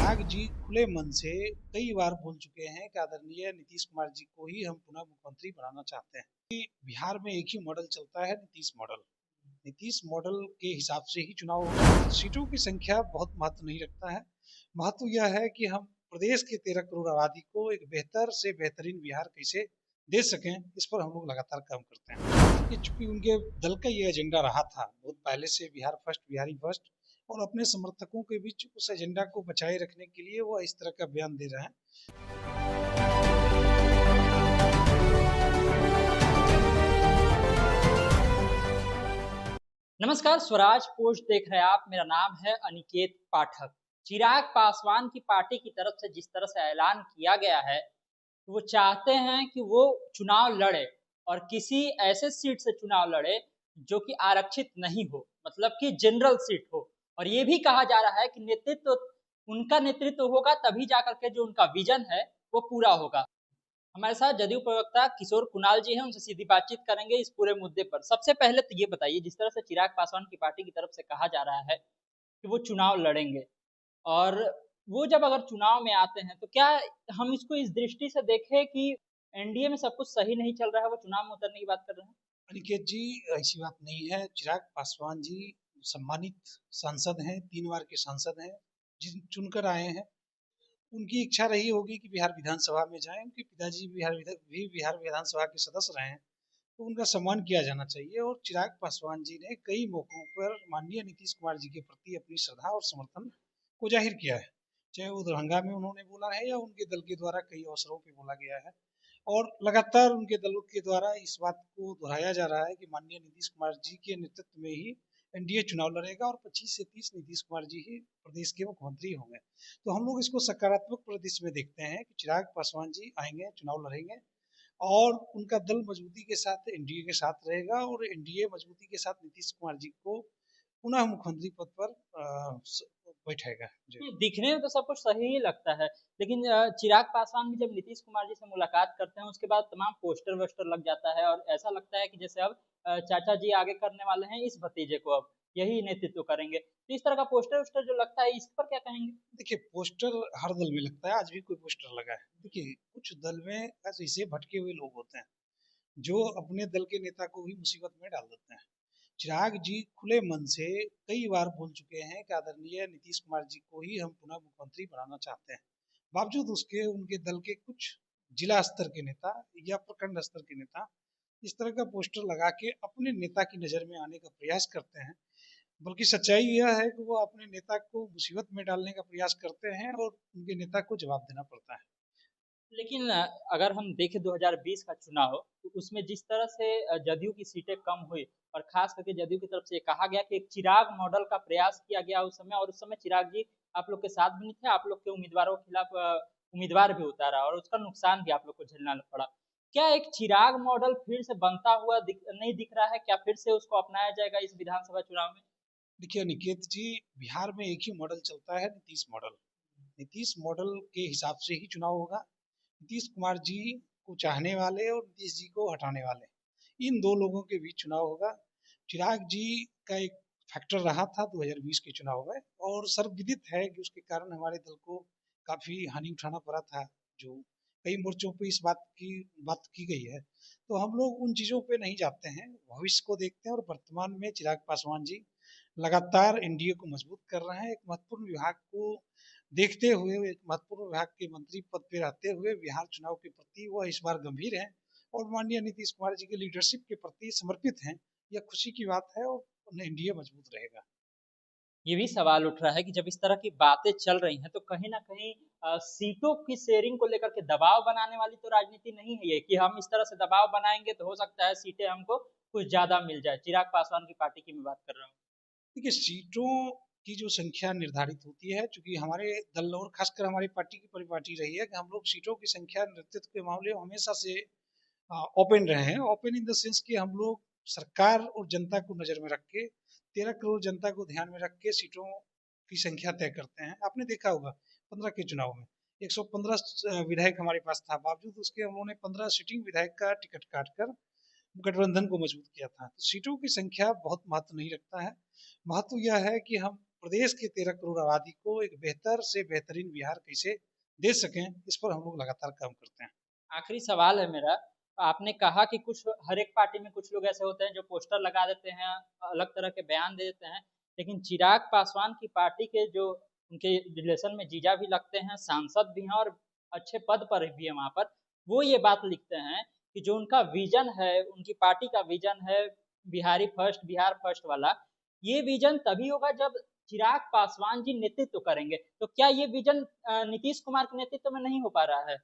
चिराग जी खुले मन से कई बार बोल चुके हैं कि आदरणीय नीतीश कुमार जी को ही हम पुनः मुख्यमंत्री बनाना चाहते हैं। बिहार में एक ही मॉडल चलता है, नीतीश मॉडल। नीतीश मॉडल के हिसाब से ही चुनाव होगा। सीटों की संख्या बहुत महत्व नहीं रखता है। महत्व यह है कि हम प्रदेश के 13 करोड़ आबादी को एक बेहतर से बेहतरीन बिहार कैसे दे सकें, इस पर हम लोग लगातार काम करते हैं। ये चूंकि उनके दल का ये एजेंडा रहा था बहुत पहले से, बिहार फर्स्ट, बिहारी फर्स्ट, और अपने समर्थकों के बीच उस एजेंडा को बचाए रखने के लिए वो इस तरह का बयान दे रहे हैं। नमस्कार, स्वराज पोस्ट देख रहे हैं आप। मेरा नाम है अनिकेत पाठक। चिराग पासवान की पार्टी की तरफ से जिस तरह से ऐलान किया गया है, वो चाहते हैं कि वो चुनाव लड़े और किसी ऐसे सीट से चुनाव लड़े जो कि आरक्षित नहीं हो, मतलब कि जनरल सीट हो। और ये भी कहा जा रहा है कि नेतृत्व उनका नेतृत्व होगा तभी जाकर के जो उनका विजन है वो पूरा होगा। हमारे साथ जदयू प्रवक्ता किशोर कुणाल जी हैं, उनसे सीधी बातचीत करेंगे इस पूरे मुद्दे पर। सबसे पहले तो ये बताइए, जिस तरह से चिराग पासवान की पार्टी की तरफ से कहा जा रहा है कि वो चुनाव लड़ेंगे, और वो जब अगर चुनाव में आते हैं तो क्या हम इसको इस दृष्टि से देखें कि एनडीए में सब कुछ सही नहीं चल रहा है, वो चुनाव में उतरने की बात कर रहे हैं? अनिकेत जी, ऐसी बात नहीं है। चिराग पासवान जी सम्मानित सांसद हैं, 3 बार के सांसद हैं, जिन चुनकर आए हैं। उनकी इच्छा रही होगी कि बिहार विधानसभा में जाएं। उनके पिताजी बिहार विधानसभा के सदस्य रहे हैं, तो उनका सम्मान किया जाना चाहिए। और चिराग पासवान जी ने कई मौकों पर माननीय नीतीश कुमार जी के प्रति अपनी श्रद्धा और समर्थन को जाहिर किया है। चाहे वो दरभंगा में उन्होंने बोला है या उनके दल के द्वारा कई अवसरों पे बोला गया है। और लगातार उनके दलों के द्वारा इस बात को दोहराया जा रहा है कि माननीय नीतीश कुमार जी के नेतृत्व में ही एनडीए चुनाव लड़ेगा और 25 से 30 नीतीश कुमार जी ही प्रदेश के मुख्यमंत्री होंगे। तो हम लोग इसको सकारात्मक परिदृश्य में देखते हैं कि चिराग पासवान जी आएंगे, चुनाव लड़ेंगे, और उनका दल मजबूती के साथ एनडीए के साथ रहेगा और एनडीए मजबूती के साथ नीतीश कुमार जी को पुनः मुख्यमंत्री पद पर बैठाएगा जी। दिखने में तो सब कुछ सही ही लगता है, लेकिन चिराग पासवान भी जब नीतीश कुमार जी से मुलाकात करते हैं उसके बाद तमाम पोस्टर वोस्टर लग जाता है और ऐसा लगता है कि जैसे अब चाचा जी आगे करने वाले हैं इस भतीजे को, अब यही नेतृत्व करेंगे। तो इस तरह का पोस्टर वोस्टर जो लगता है, इस पर क्या कहेंगे? देखिए, पोस्टर हर दल में लगता है, आज भी कोई पोस्टर लगा है। देखिए, कुछ दल में ऐसे भटके हुए लोग होते हैं जो अपने दल के नेता को भी मुसीबत में डाल देते हैं। चिराग जी खुले मन से कई बार बोल चुके हैं कि आदरणीय नीतीश कुमार जी को ही हम पुनः मुख्यमंत्री बनाना चाहते हैं। बावजूद उसके उनके दल के कुछ जिला स्तर के नेता या प्रखंड स्तर के नेता इस तरह का पोस्टर लगा के अपने नेता की नजर में आने का प्रयास करते हैं। बल्कि सच्चाई यह है कि वो अपने नेता को मुसीबत में डालने का प्रयास करते हैं और उनके नेता को जवाब देना पड़ता है। लेकिन अगर हम देखें 2020 का चुनाव, तो उसमें जिस तरह से जदयू की सीटें कम हुई और खास करके जदयू की तरफ से ये कहा गया कि एक चिराग मॉडल का प्रयास किया गया उस समय, और उस समय चिराग जी आप लोग के साथ भी नहीं थे, आप लोग के उम्मीदवारों के खिलाफ उम्मीदवार भी उतारा और उसका नुकसान भी आप लोग को झेलना पड़ा। क्या एक चिराग मॉडल फिर से बनता हुआ नहीं दिख रहा है? क्या फिर से उसको अपनाया जाएगा इस विधानसभा चुनाव में? देखिए निकेत जी, बिहार में एक ही मॉडल चलता है, नीतीश मॉडल। नीतीश मॉडल के हिसाब से ही चुनाव होगा। नीतीश कुमार जी को चाहने वाले और नीतीश जी को हटाने वाले, इन दो लोगों के बीच चुनाव होगा। चिराग जी का एक फैक्टर रहा था 2020 के चुनाव में, और सर्वविदित है कि उसके कारण हमारे दल को काफी हानि उठाना पड़ा था, जो कई मोर्चों पे इस बात की गई है। तो हम लोग उन चीजों पे नहीं जाते हैं, भविष्य को देखते हैं। और वर्तमान में चिराग पासवान जी लगातार एनडीए को मजबूत कर रहे हैं। एक महत्वपूर्ण विभाग को देखते हुए, एक महत्वपूर्ण विभाग के मंत्री पद पे रहते हुए बिहार चुनाव के प्रति वह इस बार गंभीर हैं और माननीय नीतीश कुमार जी के लीडरशिप के प्रति समर्पित हैं। यह खुशी की बात है और एनडीए मजबूत रहेगा। ये भी सवाल उठ रहा है कि जब इस तरह की बातें चल रही हैं तो कहीं ना कहीं सीटों की शेयरिंग को लेकर के दबाव बनाने वाली तो राजनीति नहीं है ये, कि हम इस तरह से दबाव बनाएंगे तो हो सकता है सीटें हमको कुछ ज्यादा मिल जाए। चिराग पासवान की पार्टी की मैं बात कर रहा हूँ। देखिए, सीटों की जो संख्या निर्धारित होती है, चूंकि हमारे दल और खासकर हमारी पार्टी की परिपाटी रही है कि हम लोग सीटों की संख्या नेतृत्व के मामले में हमेशा से ओपन रहे हैं। ओपन इन द सेंस कि हम लोग सरकार और जनता को नजर में रख के, 13 करोड़ जनता को ध्यान में रख के सीटों की संख्या तय करते हैं। आपने देखा होगा 15 के चुनाव में 115 विधायक हमारे पास था, बावजूद उसके हम लोगों ने 15 सिटिंग विधायक का टिकट काटकर गठबंधन को मजबूत किया था। तो सीटों की संख्या बहुत महत्व नहीं रखता है। महत्व यह है कि हम प्रदेश के 13 करोड़ आबादी को एक बेहतर से बेहतरीन बिहार कैसे दे सकें, इस पर हम लोग लगातार काम करते हैं। आखिरी सवाल है मेरा, आपने कहा कि कुछ हर एक पार्टी में कुछ लोग ऐसे होते हैं जो पोस्टर लगा देते हैं, अलग तरह के बयान दे देते हैं, लेकिन चिराग पासवान की पार्टी के जो उनके रिलेशन में जीजा भी लगते हैं, सांसद भी हैं और अच्छे पद पर भी है वहां पर, वो ये बात लिखते हैं कि जो उनका विजन है, उनकी पार्टी का विजन है बिहारी फर्स्ट, बिहार फर्स्ट वाला, ये विजन तभी होगा जब चिराग पासवान जी नेतृत्व करेंगे। तो क्या ये विजन नीतीश कुमार के नेतृत्व में नहीं हो पा रहा है?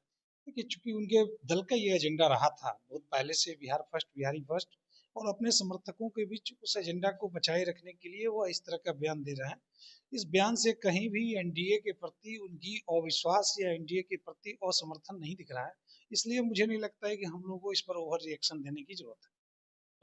देखिए, चूंकि उनके दल का ये एजेंडा रहा था बहुत पहले से, बिहार फर्स्ट, बिहारी फर्स्ट, और अपने समर्थकों के बीच उस एजेंडा को बचाए रखने के लिए वो इस तरह का बयान दे रहे हैं। इस बयान से कहीं भी एनडीए के प्रति उनकी अविश्वास या एनडीए के प्रति असमर्थन नहीं दिख रहा है। इसलिए मुझे नहीं लगता है कि हम लोगों को इस पर ओवर रिएक्शन देने की जरूरत है।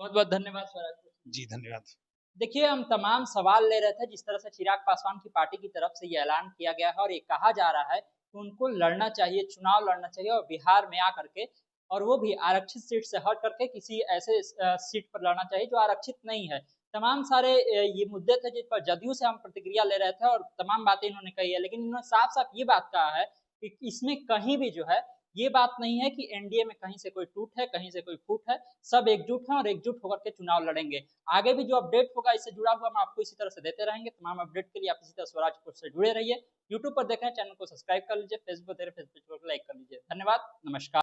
बहुत बहुत धन्यवाद स्वराज। जी धन्यवाद। देखिए, हम तमाम सवाल ले रहे थे जिस तरह से चिराग पासवान की पार्टी की तरफ से ये ऐलान किया गया है और ये कहा जा रहा है कि उनको लड़ना चाहिए, चुनाव लड़ना चाहिए और बिहार में आकर के, और वो भी आरक्षित सीट से हट करके किसी ऐसे सीट पर लड़ना चाहिए जो आरक्षित नहीं है। तमाम सारे ये मुद्दे थे जिस पर जदयू से हम प्रतिक्रिया ले रहे थे और तमाम बातें इन्होंने कही है, लेकिन इन्होंने साफ साफ ये बात कहा है कि इसमें कहीं भी जो है ये बात नहीं है कि एनडीए में कहीं से कोई टूट है, कहीं से कोई फूट है, सब एकजुट हैं और एकजुट होकर के चुनाव लड़ेंगे। आगे भी जो अपडेट होगा इससे जुड़ा हुआ हम आपको इसी तरह से देते रहेंगे। तमाम अपडेट के लिए आप इसी तरह स्वराज पोस्ट से जुड़े रहिए। यूट्यूब पर देख रहे हैं, चैनल को सब्सक्राइब कर लीजिए, फेसबुक पर देख रहे हैं, फेसबुक को लाइक कर लीजिए। धन्यवाद, नमस्कार।